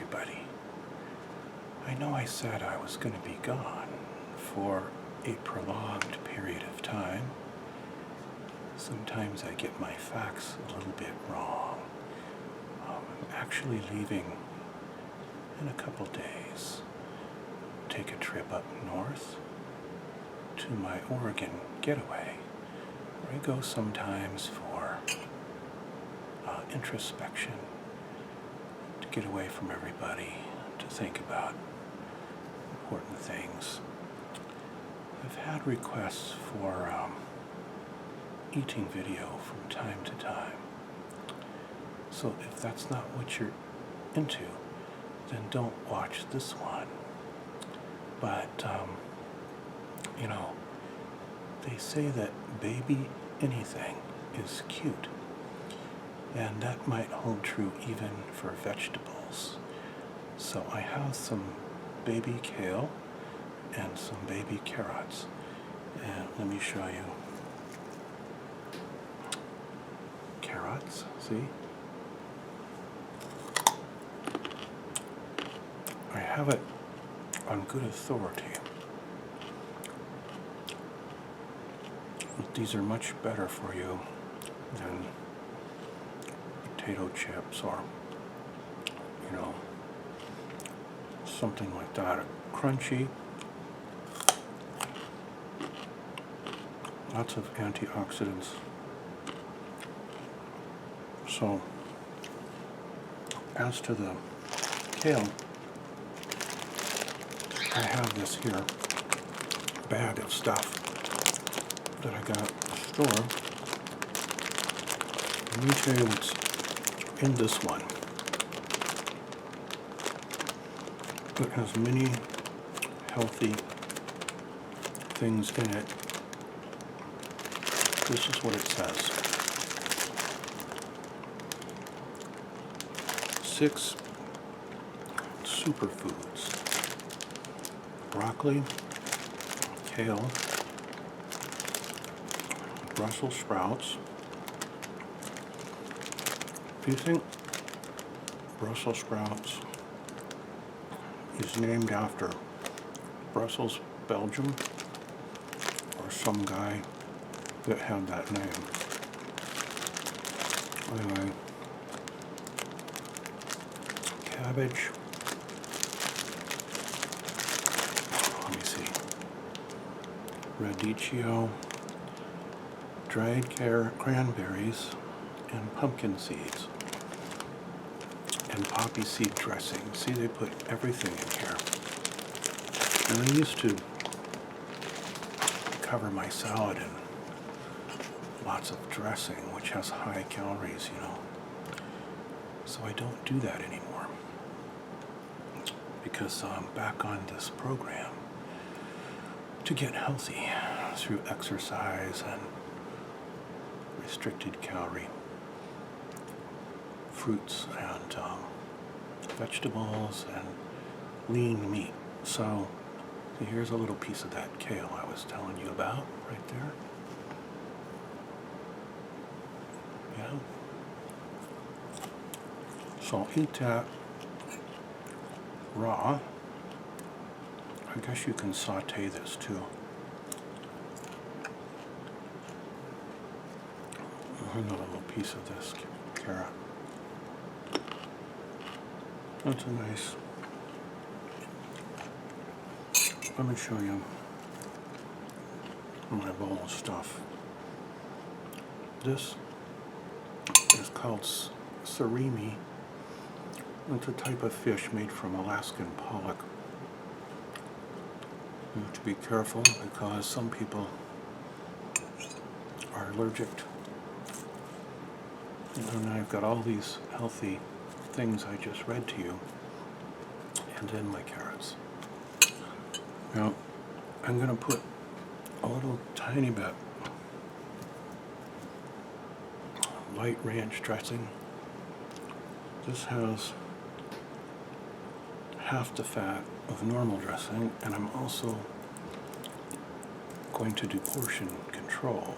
everybody. I know I said I was going to be gone for a prolonged period of time. Sometimes I get my facts a little bit wrong. I'm actually leaving in a couple days. Take a trip up north to my Oregon getaway, where I go sometimes for introspection, to get away from everybody, to think about important things. I've had requests for eating video from time to time. So if that's not what you're into, then don't watch this one. But, they say that baby anything is cute. And that might hold true even for vegetables. So I have some baby kale and some baby carrots. And let me show you. Carrots, see? I have it on good authority that these are much better for you than potato chips or, something like that. Crunchy, lots of antioxidants. So, as to the kale, I have this here bag of stuff that I got at the store. Let me tell you what's in this one. It has many healthy things in it. This is what it says. 6 superfoods. Broccoli, kale, Brussels sprouts. Do you think Brussels sprouts is named after Brussels, Belgium, or some guy that had that name? Anyway, cabbage. Let me see. Radicchio, dried cranberries, and pumpkin seeds. And poppy seed dressing. See, they put everything in here. And I used to cover my salad in lots of dressing, which has high calories, So I don't do that anymore. Because I'm back on this program to get healthy through exercise and restricted calorie fruits and vegetables and lean meat. So here's a little piece of that kale I was telling you about right there. Yeah. So I'll eat that raw. I guess you can saute this too. Another little piece of this carrot. That's a nice. Let me show you my bowl of stuff. This is called surimi. It's a type of fish made from Alaskan pollock. You have to be careful because some people are allergic. And I've got all these healthy things I just read to you, and then my carrots. Now, I'm going to put a little tiny bit light ranch dressing. This has half the fat of normal dressing, and I'm also going to do portion control.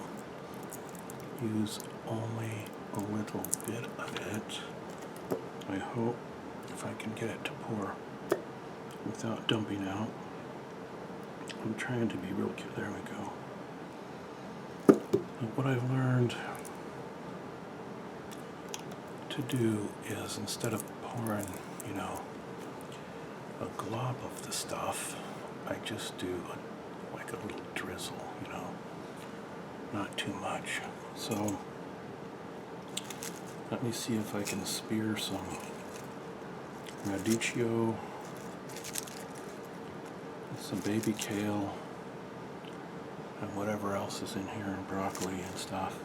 Use only a little bit of it, I hope, if I can get it to pour without dumping out. I'm trying to be real cute. There we go. But what I've learned to do is, instead of pouring, a glob of the stuff, I just do like a little drizzle, not too much. So let me see if I can spear some radicchio, some baby kale, and whatever else is in here, and broccoli and stuff.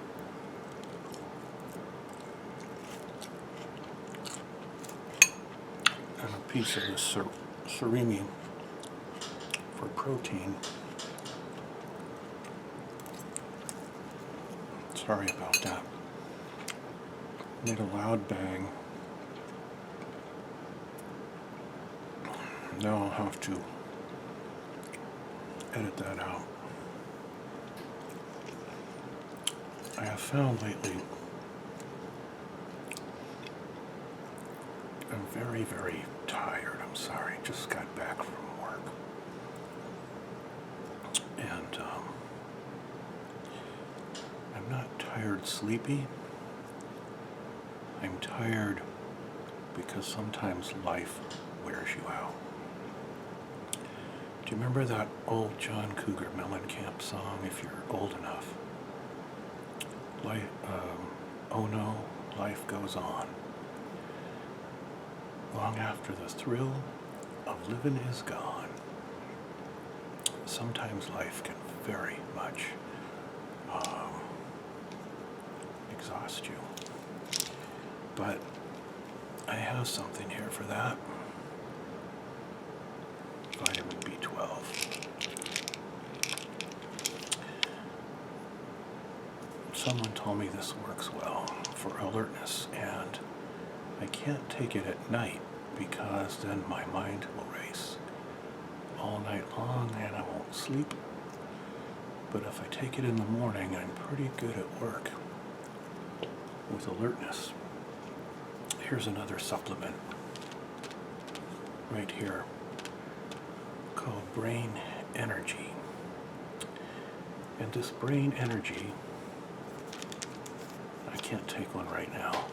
And a piece of this surimi for protein. Sorry about that. Made a loud bang. Now I'll have to edit that out. I have found lately I'm very, very tired. I'm sorry. Just got back from work. And I'm not tired sleepy. I'm tired because sometimes life wears you out. Do you remember that old John Cougar Mellencamp song, if you're old enough? Oh no, life goes on. Long after the thrill of living is gone. Sometimes life can very much exhaust you. But I have something here for that. Vitamin B12. Someone told me this works well for alertness, and I can't take it at night because then my mind will race all night long and I won't sleep. But if I take it in the morning, I'm pretty good at work with alertness. Here's another supplement right here called Brain Energy. And this Brain Energy, I can't take one right now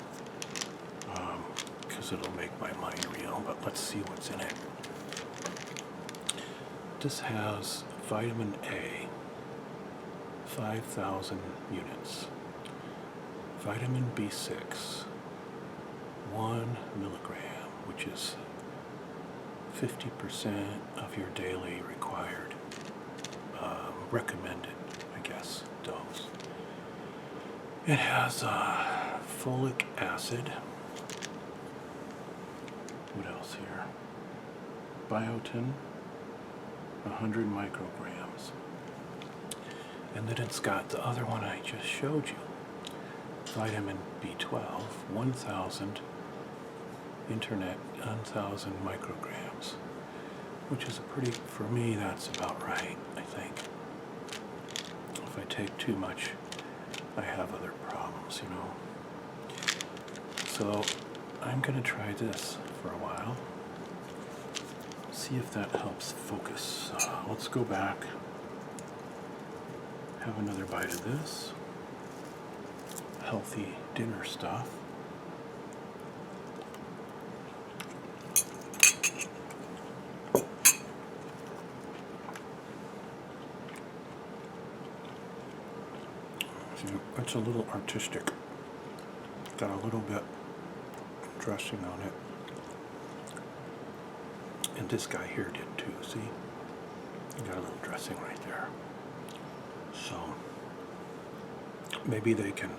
because it'll make my mind reel, but let's see what's in it. This has vitamin A, 5,000 units. Vitamin B6, 1 milligram, which is 50% of your daily required, recommended, I guess, dose. It has folic acid. What else here? Biotin, 100 micrograms. And then it's got the other one I just showed you. Vitamin B12, 1,000 micrograms, which is for me, that's about right, I think. If I take too much, I have other problems, So I'm going to try this for a while. See if that helps focus. Let's go back. Have another bite of this. Healthy dinner stuff. It's a little artistic. Got a little bit dressing on it. And this guy here did too, see? You got a little dressing right there. So maybe they can,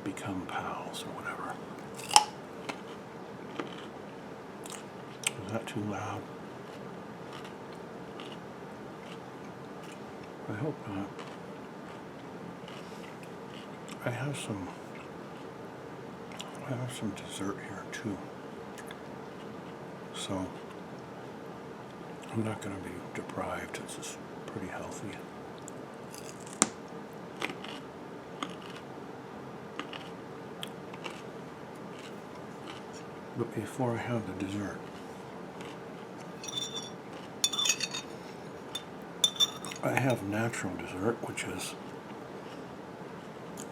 become pals or whatever. Is that too loud? I hope not. I have some dessert here too. So I'm not going to be deprived. It's just pretty healthy. But before I have the dessert, I have natural dessert, which is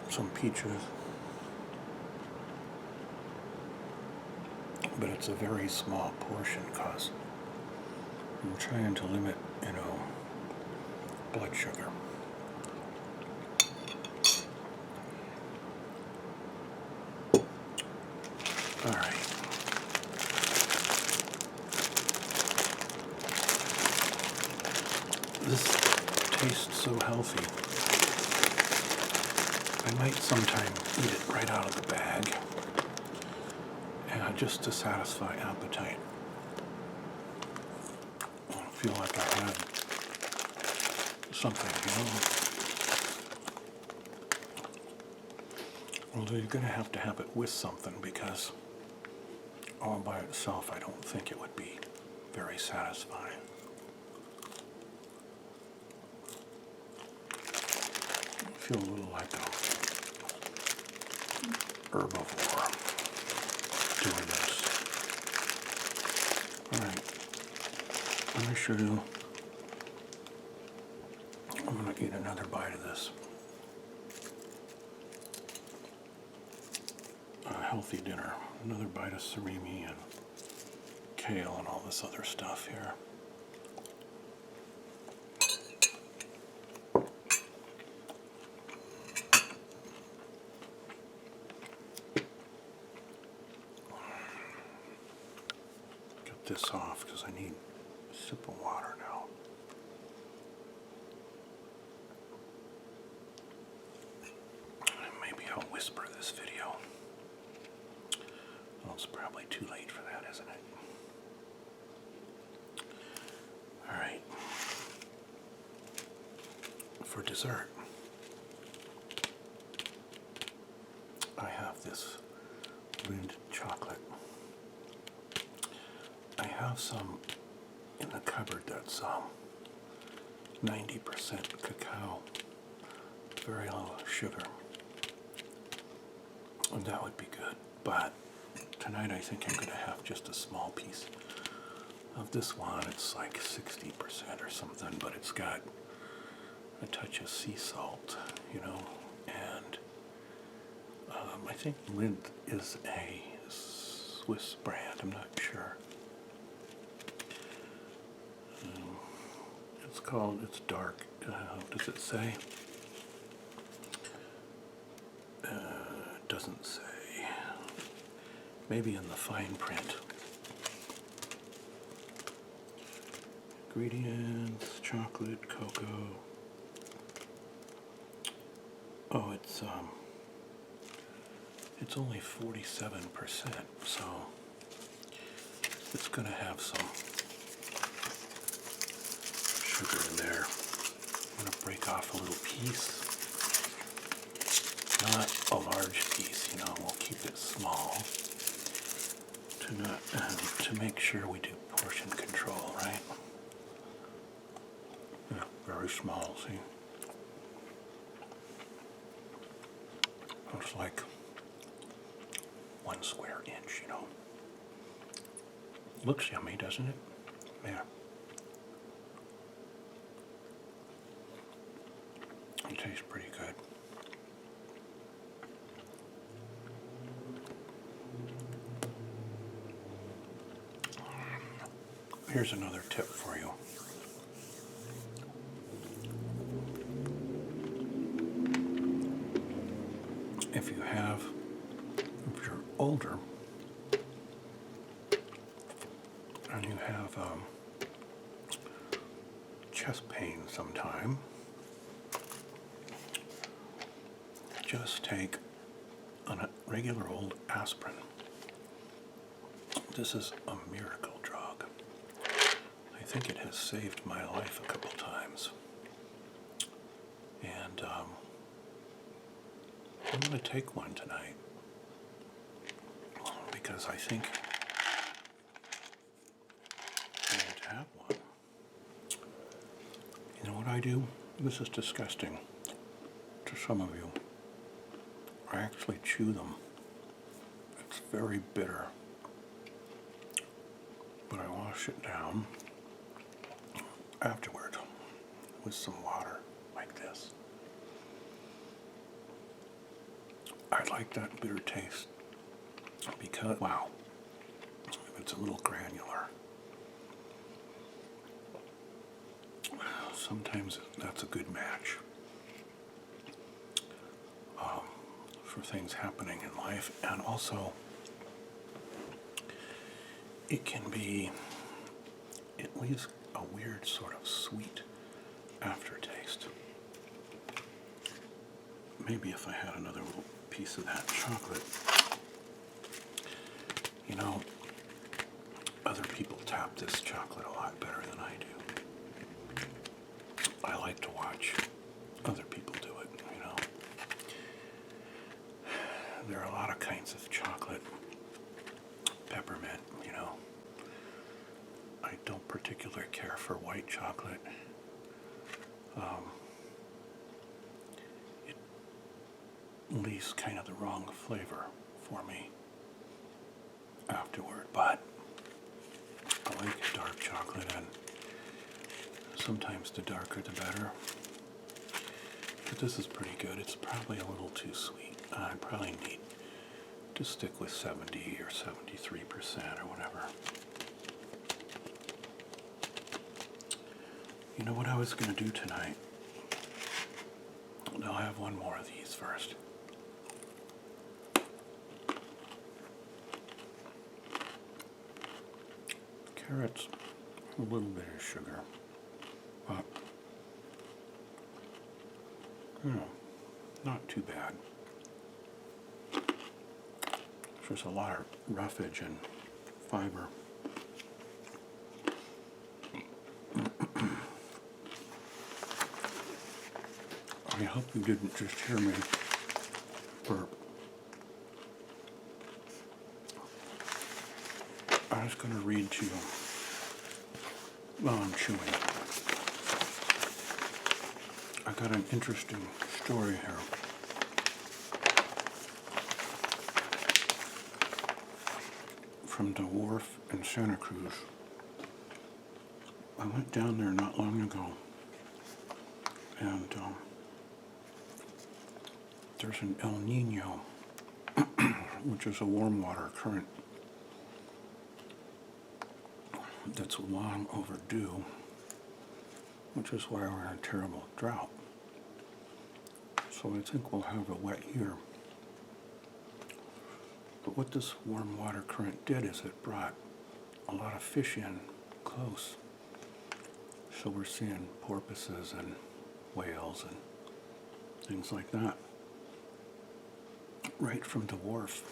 some peaches, but it's a very small portion because I'm trying to limit, blood sugar. All right. This tastes so healthy. I might sometime eat it right out of the bag, just to satisfy appetite. I don't feel like I had something, Although you're going to have it with something, because all by itself I don't think it would be very satisfying. I feel a little like a herbivore doing this. Alright, let me show you. I'm going to eat another bite of this healthy dinner. Another bite of surimi and kale and all this other stuff here. Get this off because I need a sip of water now. Maybe I'll whisper this video. Well, it's probably too late for that, isn't it? All right. For dessert, I have this Lindt chocolate. I have some in the cupboard that's 90% cacao, very low sugar, and that would be good. But tonight I think I'm going to have just a small piece of this one. It's like 60% or something, but it's got a touch of sea salt, and I think Lindt is a Swiss brand. I'm not sure. It's dark. Does it say? It doesn't say. Maybe in the fine print. Ingredients: chocolate, cocoa. Oh, it's only 47%, so it's going to have some sugar in there. I'm going to break off a little piece, not a large piece. We'll keep it small to make sure we do portion control, right? Yeah, very small. See. Looks like 1 square inch, Looks yummy, doesn't it? Yeah. It tastes pretty good. Here's another tip for you. If you're older and you have chest pain sometime, just take a regular old aspirin. This is a miracle drug. I think it has saved my life a couple times. And I'm going to take one tonight because I think I need to have one. You know what I do? This is disgusting to some of you. I actually chew them. It's very bitter. wash it down afterward with some water like this. I like that bitter taste because, wow, it's a little granular. Sometimes that's a good match for things happening in life, and also it can be at least a weird sort of sweet aftertaste. Maybe if I had another little piece of that chocolate. You know, other people tap this chocolate a lot better than I do. I like to watch other people do it, you know. There are a lot of kinds of chocolate. Peppermint, you know. I don't particularly care for white chocolate. It leaves kind of the wrong flavor for me afterward, but I like dark chocolate, and sometimes the darker the better. But this is pretty good. It's probably a little too sweet. I probably need to stick with 70 or 73% or whatever. You know what I was going to do tonight? I'll have one more of these first. Carrots, a little bit of sugar, but not too bad. There's a lot of roughage and fiber. I hope you didn't just hear me burp. I was going to read to you while I'm chewing. I got an interesting story here. From the wharf in Santa Cruz. I went down there not long ago, and there's an El Nino, which is a warm water current that's long overdue, which is why we're in a terrible drought. So I think we'll have a wet year. But what this warm water current did is it brought a lot of fish in close. So we're seeing porpoises and whales and things like that. Right from the wharf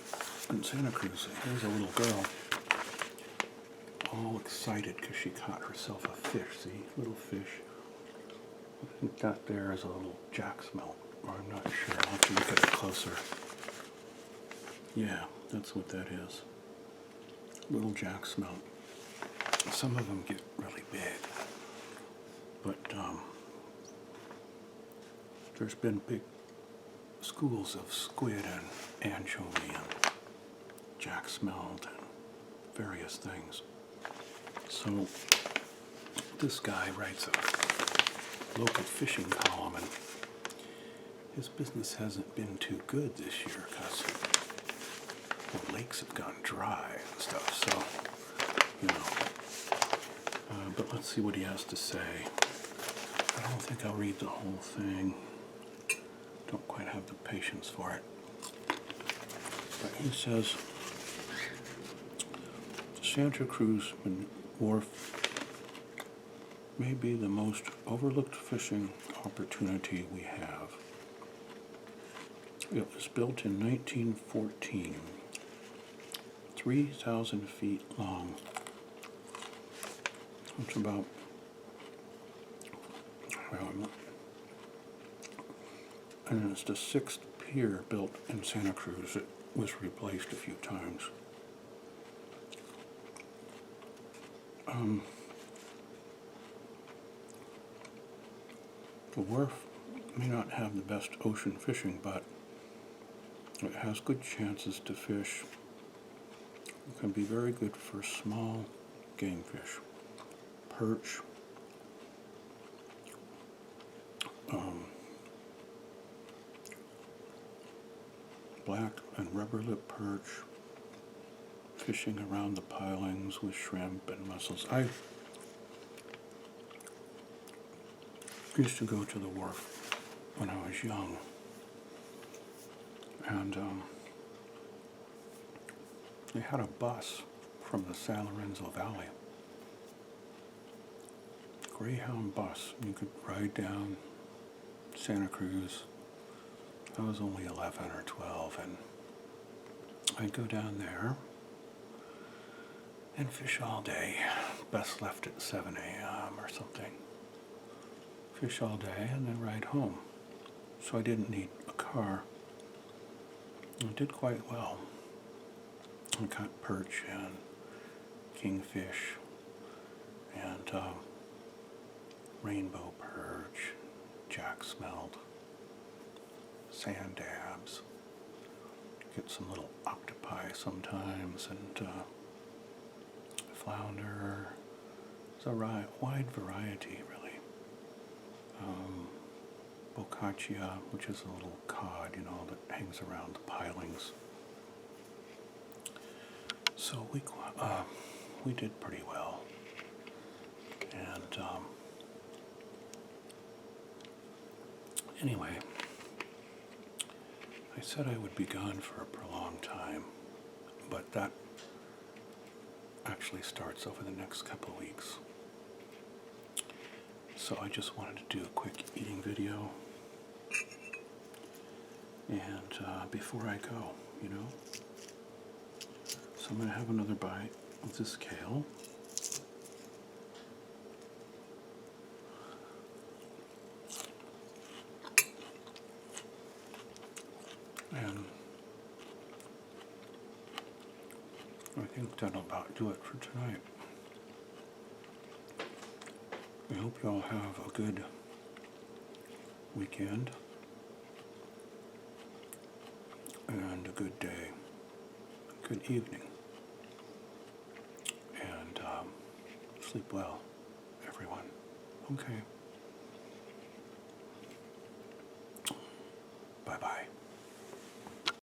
in Santa Cruz, here's a little girl, all excited because she caught herself a fish. See, little fish. I think that there is a little jack smelt, or I'm not sure. I'll have to look at it closer. Yeah, that's what that is. Little jack smelt. Some of them get really big, but there's been big schools of squid and anchovy and jack smelt and various things. So this guy writes a local fishing column, and his business hasn't been too good this year because the lakes have gone dry and stuff. So, you know. But let's see what he has to say. I don't think I'll read the whole thing. Don't quite have the patience for it. But he says, Santa Cruz Wharf may be the most overlooked fishing opportunity we have. It was built in 1914, 3,000 feet long. It's about, and it's the sixth pier built in Santa Cruz. It was replaced a few times. The wharf may not have the best ocean fishing, but it has good chances to fish. It can be very good for small game fish, perch, black and rubber lip perch, fishing around the pilings with shrimp and mussels. I used to go to the wharf when I was young, and they had a bus from the San Lorenzo Valley, Greyhound bus. You could ride down Santa Cruz. I was only 11 or 12, and I'd go down there and fish all day. Bus left at 7 a.m. or something. Fish all day and then ride home. So I didn't need a car. I did quite well. I caught perch and kingfish and rainbow perch, jack smelt, sand dabs, get some little octopi sometimes, and flounder. It's a wide variety, really. Bocaccia, which is a little cod, that hangs around the pilings. So we did pretty well, and anyway, I said I would be gone for a prolonged time, but that actually starts over the next couple of weeks. So I just wanted to do a quick eating video, and before I go, So I'm going to have another bite of this kale. And I think that'll about do it for tonight. I hope you all have a good weekend and a good day, good evening, and sleep well, everyone. Okay.